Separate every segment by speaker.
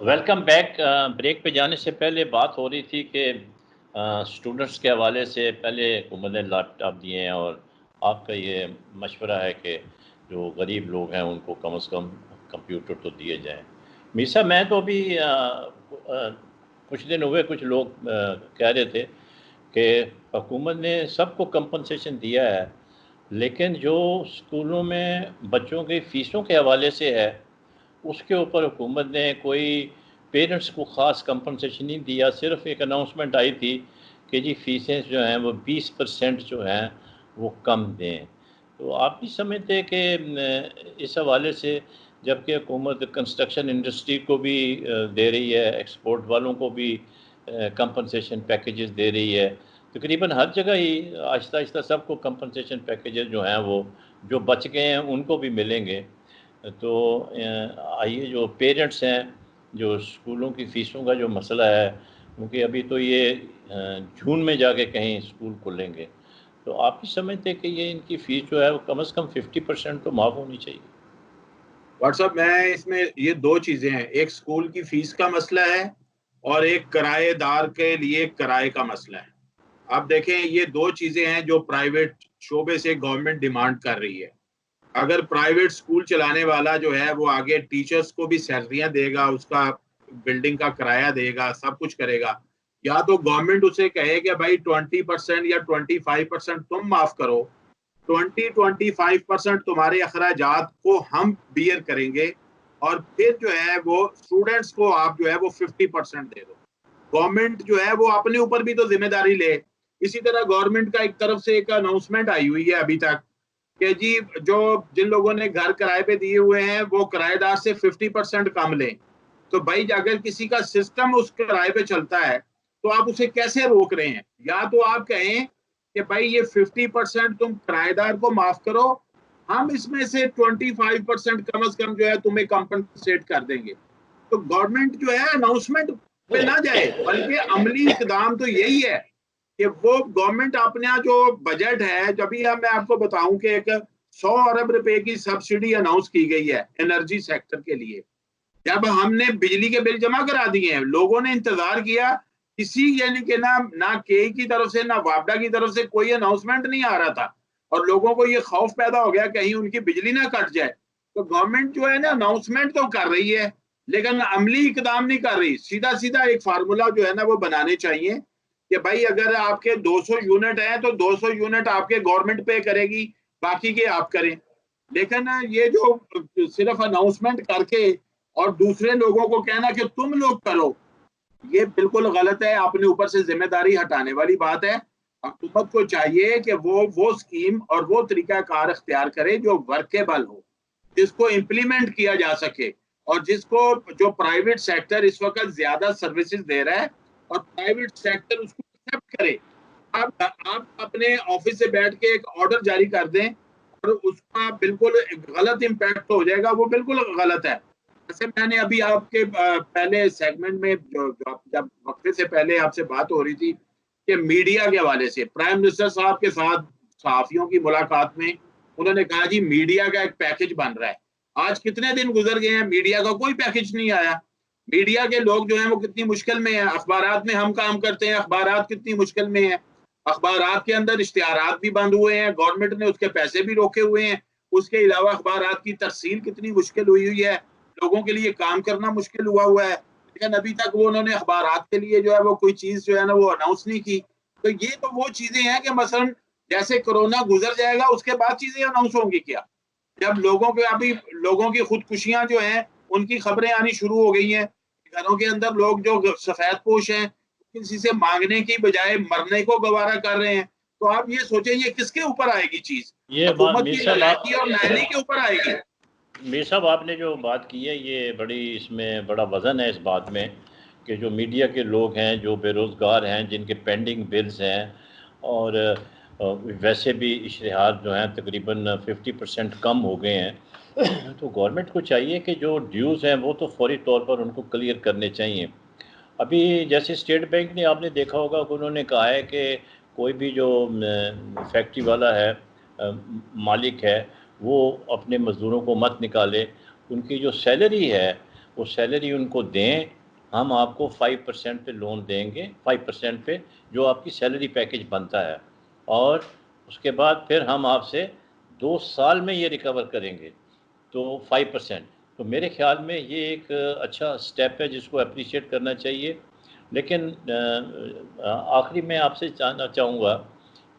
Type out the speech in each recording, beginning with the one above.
Speaker 1: Welcome back. Break پہ جانے سے پہلے بات ہو رہی تھی کہ اسٹوڈنٹس کے حوالے سے پہلے حکومت نے لیپ ٹاپ دیے ہیں، اور آپ کا یہ مشورہ ہے کہ جو غریب لوگ ہیں ان کو کم از کم کمپیوٹر تو دیے جائیں۔ میر صاحب، میں تو ابھی کچھ دن ہوئے کچھ لوگ کہہ رہے تھے کہ حکومت نے سب کو کمپنسیشن دیا ہے، لیکن جو اسکولوں میں بچوں کی فیسوں کے حوالے سے ہے اس کے اوپر حکومت نے کوئی پیرنٹس کو خاص کمپنسیشن نہیں دیا۔ صرف ایک اناؤنسمنٹ آئی تھی کہ جی فیسیں جو ہیں وہ 20% جو ہیں وہ کم دیں۔ تو آپ بھی سمجھتے کہ اس حوالے سے جبکہ حکومت کنسٹرکشن انڈسٹری کو بھی دے رہی ہے، ایکسپورٹ والوں کو بھی کمپنسیشن پیکیجز دے رہی ہے، تقریباً ہر جگہ ہی آہستہ آہستہ سب کو کمپنسیشن پیکیجز جو ہیں وہ جو بچ گئے ہیں ان کو بھی ملیں گے۔ تو آئیے جو پیرنٹس ہیں، جو اسکولوں کی فیسوں کا جو مسئلہ ہے، کیونکہ ابھی تو یہ جون میں جا کے کہیں اسکول کھلیں گے، تو آپ بھی سمجھتے کہ یہ ان کی فیس جو ہے وہ کم از کم 50% تو معاف ہونی چاہیے؟
Speaker 2: واٹس میں اس میں یہ دو چیزیں ہیں، ایک اسکول کی فیس کا مسئلہ ہے اور ایک کرایہ دار کے لیے کرائے کا مسئلہ ہے۔ آپ دیکھیں یہ دو چیزیں ہیں جو پرائیویٹ شعبے سے گورنمنٹ ڈیمانڈ کر رہی ہے۔ اگر پرائیویٹ اسکول چلانے والا جو ہے وہ آگے ٹیچرز کو بھی سیلریاں دے گا، اس کا بلڈنگ کا کرایہ دے گا، سب کچھ کرے گا، یا تو گورنمنٹ اسے کہے کہ بھائی 20% یا 25% تم معاف کرو، 20-25% تمہارے اخراجات کو ہم بیئر کریں گے، اور پھر جو ہے وہ اسٹوڈنٹس کو آپ جو ہے وہ 50% دے دو۔ گورنمنٹ جو ہے وہ اپنے اوپر بھی تو ذمہ داری لے۔ اسی طرح گورنمنٹ کا ایک طرف سے ایک اناؤنسمنٹ آئی ہوئی ہے ابھی تک کہ جی جو جن لوگوں نے گھر کرائے پہ دیے ہوئے ہیں وہ کرایہ دار سے 50% کم لیں۔ تو بھائی اگر کسی کا سسٹم اس کرائے پہ چلتا ہے تو آپ اسے کیسے روک رہے ہیں؟ یا تو آپ کہیں کہ بھائی یہ 50% تم کرایہ دار کو معاف کرو، ہم اس میں سے 25% کم از کم جو ہے تمہیں کمپنسیٹ کر دیں گے۔ تو گورنمنٹ جو ہے اناؤنسمنٹ پہ نہ جائے، بلکہ عملی اقدام تو یہی ہے کہ وہ گورنمنٹ اپنا جو بجٹ ہے، جبھی میں آپ کو بتاؤں کہ ایک 100 ارب روپے کی سبسڈی اناؤنس کی گئی ہے انرجی سیکٹر کے لیے۔ جب ہم نے بجلی کے بل جمع کرا دیے ہیں، لوگوں نے انتظار کیا، کسی یعنی کہ نہ کے کی طرف سے نہ وابڈا کی طرف سے کوئی اناؤنسمنٹ نہیں آ رہا تھا، اور لوگوں کو یہ خوف پیدا ہو گیا کہیں ان کی بجلی نہ کٹ جائے۔ تو گورنمنٹ جو ہے نا اناؤنسمنٹ تو کر رہی ہے لیکن عملی اقدام نہیں کر رہی۔ سیدھا ایک فارمولا جو ہے نا وہ بنانے چاہیے کہ بھائی اگر آپ کے 200 یونٹ ہیں تو 200 یونٹ آپ کے گورنمنٹ پے کرے گی، باقی کے آپ کریں۔ لیکن یہ جو صرف اناؤنسمنٹ کر کے اور دوسرے لوگوں کو کہنا کہ تم لوگ کرو، یہ بالکل غلط ہے، اپنے اوپر سے ذمہ داری ہٹانے والی بات ہے۔ حکومت کو چاہیے کہ وہ اسکیم اور وہ طریقہ کار اختیار کرے جو ورکیبل ہو، جس کو امپلیمنٹ کیا جا سکے، اور جس کو جو پرائیویٹ سیکٹر اس وقت زیادہ سروسز دے رہا ہے اور پرائیویٹ سیکٹر اس کو ایکسپٹ کرے۔ آپ اپنے آفس سے بیٹھ کے ایک آرڈر جاری کر دیں اور اس کا بالکل غلط امپیکٹ ہو جائے گا، وہ بالکل غلط ہے۔ جیسے میں نے ابھی آپ کے پہلے سیگمنٹ میں جب وقفے سے پہلے آپ سے بات ہو رہی تھی کہ میڈیا کے حوالے سے پرائم منسٹر صاحب کے ساتھ صحافیوں کی ملاقات میں انہوں نے کہا جی میڈیا کا ایک پیکج بن رہا ہے۔ آج کتنے دن گزر گئے ہیں، میڈیا کا کوئی پیکج نہیں آیا۔ میڈیا کے لوگ جو ہیں وہ کتنی مشکل میں ہیں، اخبارات میں ہم کام کرتے ہیں، اخبارات کتنی مشکل میں ہیں، اخبارات کے اندر اشتہارات بھی بند ہوئے ہیں، گورنمنٹ نے اس کے پیسے بھی روکے ہوئے ہیں، اس کے علاوہ اخبارات کی ترسیل کتنی مشکل ہوئی ہے، لوگوں کے لیے کام کرنا مشکل ہوا ہے، لیکن ابھی تک انہوں نے اخبارات کے لیے جو ہے وہ کوئی چیز جو ہے نا وہ اناؤنس نہیں کی۔ تو یہ تو وہ چیزیں ہیں کہ مثلا جیسے کرونا گزر جائے گا اس کے بعد چیزیں اناؤنس ہوں گی کیا؟ جب لوگوں کی خودکشیاں جو ہیں ان کی خبریں آنی شروع ہو گئی ہیں، گھروں کے اندر لوگ جو سفید پوش ہیں کسی سے مانگنے کی بجائے مرنے کو گوارا کر رہے ہیں، تو آپ یہ سوچیں یہ کس کے اوپر آئے گی چیز؟ حکومت کی نالائکی اور نااہلی کے اوپر آئے گی۔
Speaker 1: میر صاحب، آپ نے جو بات کی ہے یہ اس میں بڑا وزن ہے اس بات میں کہ جو میڈیا کے لوگ ہیں جو بے روزگار ہیں، جن کے پینڈنگ بلز ہیں، اور ویسے بھی اشتہار جو ہیں تقریباً 50% کم ہو گئے ہیں، تو گورنمنٹ کو چاہیے کہ جو ڈیوز ہیں وہ تو فوری طور پر ان کو کلیئر کرنے چاہیے۔ ابھی جیسے اسٹیٹ بینک نے آپ نے دیکھا ہوگا کہ انہوں نے کہا ہے کہ کوئی بھی جو فیکٹری والا ہے، مالک ہے، وہ اپنے مزدوروں کو مت نکالے، ان کی جو سیلری ہے وہ سیلری ان کو دیں، ہم آپ کو 5% پہ لون دیں گے، 5% پہ جو آپ کی سیلری پیکج بنتا ہے، اور اس کے بعد پھر ہم آپ سے 2 سال میں یہ ریکور کریں گے، تو 5%. تو میرے خیال میں یہ ایک اچھا سٹیپ ہے جس کو اپریشیٹ کرنا چاہیے. لیکن آخری میں آپ سے جاننا چاہوں گا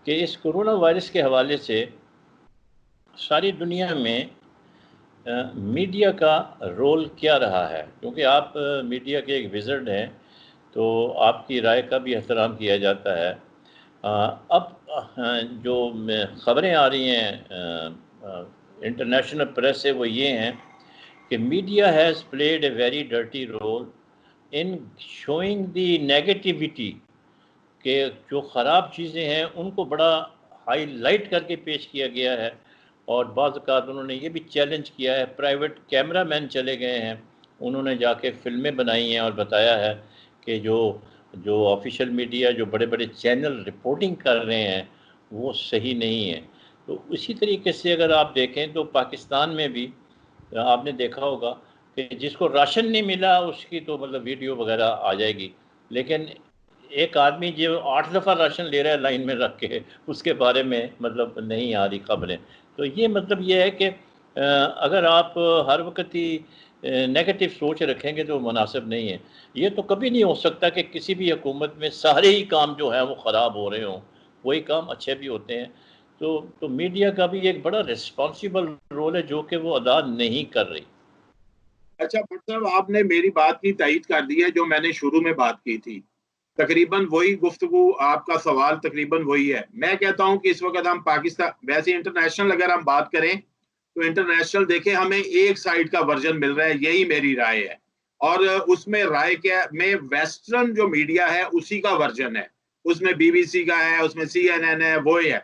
Speaker 1: کہ اس کرونا وائرس کے حوالے سے ساری دنیا میں میڈیا کا رول کیا رہا ہے؟ کیونکہ آپ میڈیا کے ایک وزرڈ ہیں، تو آپ کی رائے کا بھی احترام کیا جاتا ہے. اب جو خبریں آ رہی ہیں انٹرنیشنل پریس سے وہ یہ ہیں کہ media has played a very dirty role in showing the negativity, کہ جو خراب چیزیں ہیں ان کو بڑا ہائی لائٹ کر کے پیش کیا گیا ہے. اور بعض اوقات انہوں نے یہ بھی چیلنج کیا ہے، پرائیویٹ کیمرہ مین چلے گئے ہیں، انہوں نے جا کے فلمیں بنائی ہیں اور بتایا ہے کہ جو آفیشیل میڈیا، جو بڑے بڑے چینل رپورٹنگ کر رہے ہیں وہ صحیح نہیں ہے. تو اسی طریقے سے اگر آپ دیکھیں تو پاکستان میں بھی آپ نے دیکھا ہوگا کہ جس کو راشن نہیں ملا اس کی تو مطلب ویڈیو وغیرہ آ جائے گی، لیکن ایک آدمی جو 8 دفعہ راشن لے رہا ہے لائن میں رکھ کے، اس کے بارے میں مطلب نہیں آ رہی خبریں. تو یہ مطلب یہ ہے کہ اگر آپ ہر وقت ہی نیگیٹو سوچ رکھیں گے تو مناسب نہیں ہے. یہ تو کبھی نہیں ہو سکتا کہ کسی بھی حکومت میں سارے ہی کام جو ہیں وہ خراب ہو رہے ہوں، وہی کام اچھے بھی ہوتے ہیں. تو میڈیا کا بھی ایک بڑا ریسپانسیبل رول ہے جو کہ وہ ادا نہیں کر رہی.
Speaker 2: اچھا بٹ صاحب، آپ نے میری بات کی تائید کر دی ہے جو میں نے شروع میں بات کی تھی. تقریباً وہی گفتگو، آپ کا سوال تقریباً وہی ہے. میں کہتا ہوں کہ اس وقت ہم پاکستان، ویسے انٹرنیشنل اگر ہم بات کریں تو انٹرنیشنل دیکھیں ہمیں ایک سائیڈ کا ورژن مل رہا ہے، یہی میری رائے ہے. اور اس میں رائے کیا میں ویسٹرن جو میڈیا ہے اسی کا ورژن ہے، اس میں بی بی سی کا ہے، اس میں CNN ہے، وہ ہے.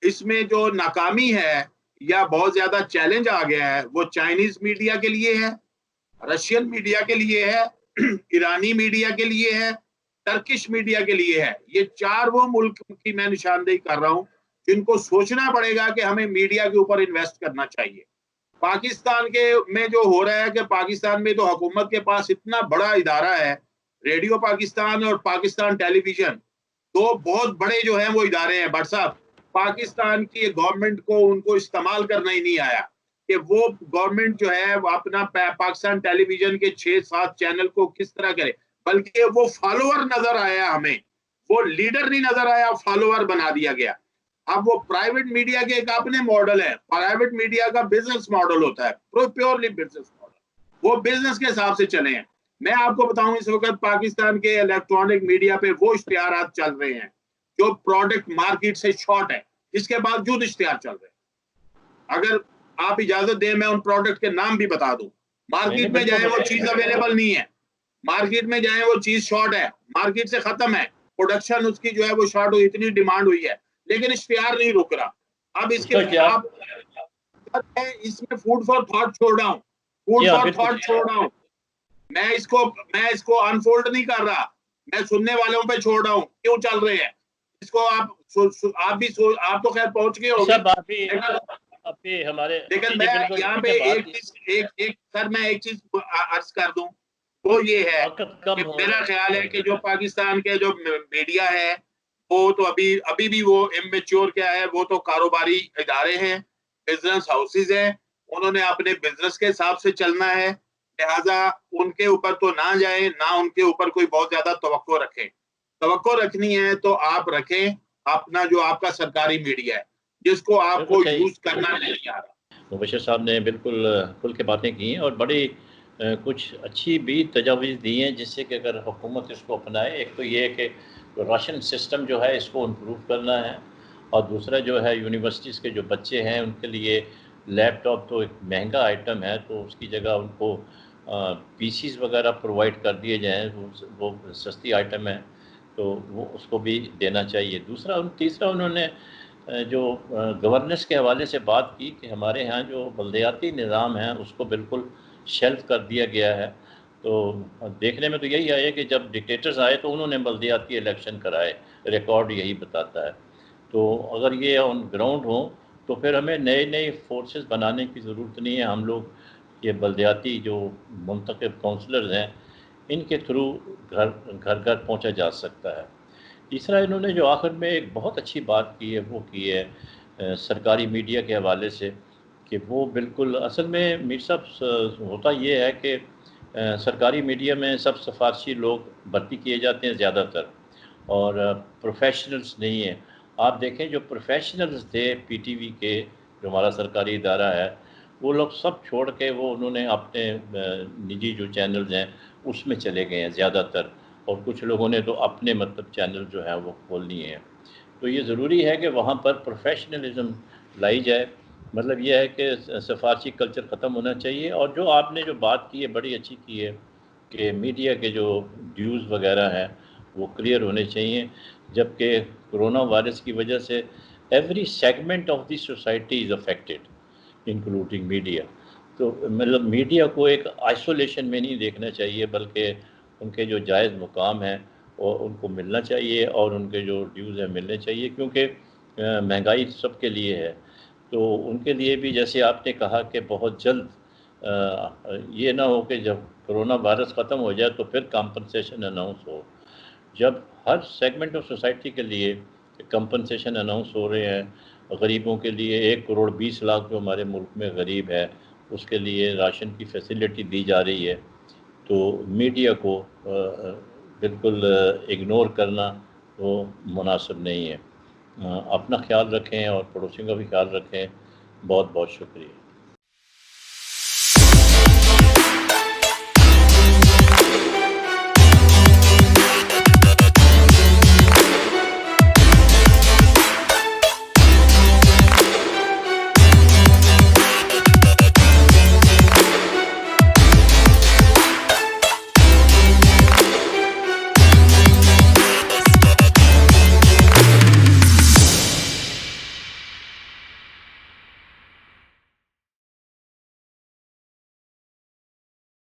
Speaker 2: اس میں جو ناکامی ہے یا بہت زیادہ چیلنج آ گیا ہے وہ چائنیز میڈیا کے لیے ہے، رشین میڈیا کے لیے ہے، ایرانی میڈیا کے لیے ہے، ٹرکش میڈیا کے لیے ہے. یہ 4 وہ ملک کی میں نشاندہی کر رہا ہوں جن کو سوچنا پڑے گا کہ ہمیں میڈیا کے اوپر انویسٹ کرنا چاہیے. پاکستان کے میں جو ہو رہا ہے کہ پاکستان میں تو حکومت کے پاس اتنا بڑا ادارہ ہے، ریڈیو پاکستان اور پاکستان ٹیلی ویژن، 2 بہت بڑے جو ہیں وہ ادارے ہیں. بٹ صاحب پاکستان کی گورنمنٹ کو ان کو استعمال کرنا ہی نہیں آیا کہ وہ گورنمنٹ جو ہے وہ اپنا پاکستان ٹیلی ویژن کے 6-7 چینل کو کس طرح کرے، بلکہ وہ فالوور نظر آیا، ہمیں وہ لیڈر نہیں نظر آیا، فالوور بنا دیا گیا. اب وہ پرائیویٹ میڈیا کے ایک اپنے ماڈل ہے، پرائیویٹ میڈیا کا بزنس ماڈل ہوتا ہے، پیورلی بزنس ماڈل، وہ بزنس کے حساب سے چلے ہیں. میں آپ کو بتاؤں اس وقت پاکستان کے الیکٹرانک میڈیا پہ وہ اشتہارات چل رہے ہیں جو پروڈکٹ مارکیٹ سے شارٹ ہے، اس کے باوجود اشتہار چل رہے ہیں. اگر آپ اجازت دیں میں ان پروڈکٹ کے نام بھی بتا دوں. مارکیٹ میں جائیں وہ چیز اویلیبل نہیں ہے، مارکیٹ میں جائیں وہ چیز شارٹ ہے، مارکیٹ سے ختم ہے، پروڈکشن اس کی جو ہے وہ شارٹ ہوئی، اتنی ڈیمانڈ ہوئی ہے لیکن اشتہار نہیں رک رہا. اب اس کے آپ اس میں فوڈ فار تھاٹ چھوڑ رہا ہوں، فوڈ فار تھاٹ چھوڑ رہا ہوں. میں اس کو انفولڈ نہیں کر رہا، میں سننے والوں پہ چھوڑ رہا ہوں کیوں چل رہے ہیں. اس کو آپ بھی آپ تو خیر پہنچ گئے ہوگے، لیکن میں یہاں پہ ایک چیز عرض کر دوں، وہ یہ ہے کہ میرا خیال ہے کہ جو پاکستان کے جو میڈیا ہے وہ تو ابھی بھی وہ امیچور کیا ہے، وہ تو کاروباری ادارے ہیں، بزنس ہاؤسز ہیں، انہوں نے اپنے بزنس کے حساب سے چلنا ہے، لہٰذا ان کے اوپر تو نہ جائیں، نہ ان کے اوپر کوئی بہت زیادہ توقع رکھیں. توقع رکھنی ہے تو آپ رکھیں اپنا جو آپ کا سرکاری میڈیا ہے جس کو آپ کو یوز کرنا نہیں آ رہا.
Speaker 1: مبشر صاحب نے بالکل کھل کے باتیں کی ہیں اور بڑی کچھ اچھی بھی تجاویز دی ہیں جس سے کہ اگر حکومت اس کو اپنائے. ایک تو یہ ہے کہ راشن سسٹم جو ہے اس کو امپروو کرنا ہے، اور دوسرا جو ہے یونیورسٹیز کے جو بچے ہیں ان کے لیے لیپ ٹاپ تو ایک مہنگا آئٹم ہے، تو اس کی جگہ ان کو پی سیز وغیرہ پرووائڈ کر دیے جائیں، وہ سستی آئٹم ہے تو وہ اس کو بھی دینا چاہیے. تیسرا انہوں نے جو گورننس کے حوالے سے بات کی کہ ہمارے ہاں جو بلدیاتی نظام ہے اس کو بالکل شیلف کر دیا گیا ہے. تو دیکھنے میں تو یہی آیا کہ جب ڈکٹیٹرز آئے تو انہوں نے بلدیاتی الیکشن کرائے، ریکارڈ یہی بتاتا ہے. تو اگر یہ آن گراؤنڈ ہوں تو پھر ہمیں نئے فورسز بنانے کی ضرورت نہیں ہے. ہم لوگ یہ بلدیاتی جو منتخب کونسلرز ہیں ان کے تھرو گھر گھر پہنچا جا سکتا ہے۔ تیسرا انہوں نے جو آخر میں ایک بہت اچھی بات کی ہے وہ کی ہے سرکاری میڈیا کے حوالے سے، کہ وہ بالکل اصل میں میر صاحب ہوتا یہ ہے کہ سرکاری میڈیا میں سب سفارشی لوگ بھرتی کیے جاتے ہیں زیادہ تر، اور پروفیشنلز نہیں ہیں۔ آپ دیکھیں جو پروفیشنلز تھے پی ٹی وی کے، جو ہمارا سرکاری ادارہ ہے، وہ لوگ سب چھوڑ کے وہ انہوں نے اپنے نجی جو چینلز ہیں اس میں چلے گئے ہیں زیادہ تر، اور کچھ لوگوں نے تو اپنے مطلب چینل جو ہیں وہ کھول لیے ہیں۔ تو یہ ضروری ہے کہ وہاں پر پروفیشنلزم لائی جائے، مطلب یہ ہے کہ سفارشی کلچر ختم ہونا چاہیے۔ اور جو آپ نے جو بات کی ہے بڑی اچھی کی ہے کہ میڈیا کے جو ڈیوز وغیرہ ہیں وہ کلیئر ہونے چاہیے، جبکہ کرونا وائرس کی وجہ سے every segment of the society is affected including media. تو مطلب میڈیا کو ایک آئسولیشن میں نہیں دیکھنا چاہیے، بلکہ ان کے جو جائز مقام ہیں وہ ان کو ملنا چاہیے، اور ان کے جو ڈیوز ہیں ملنے چاہیے، کیونکہ مہنگائی سب کے لیے ہے۔ تو ان کے لیے بھی جیسے آپ نے کہا کہ بہت جلد یہ نہ ہو کہ جب کرونا وائرس ختم ہو جائے تو پھر کمپنسیشن اناؤنس ہو، جب ہر سیگمنٹ آف سوسائٹی کے لیے کمپنسیشن اناؤنس ہو رہے ہیں۔ غریبوں کے لیے 1,20,00,000 جو ہمارے ملک میں غریب ہے اس کے لیے راشن کی فیسیلٹی دی جا رہی ہے، تو میڈیا کو بالکل اگنور کرنا وہ مناسب نہیں ہے۔ اپنا خیال رکھیں اور پڑوسیوں کا بھی خیال رکھیں۔ بہت بہت شکریہ۔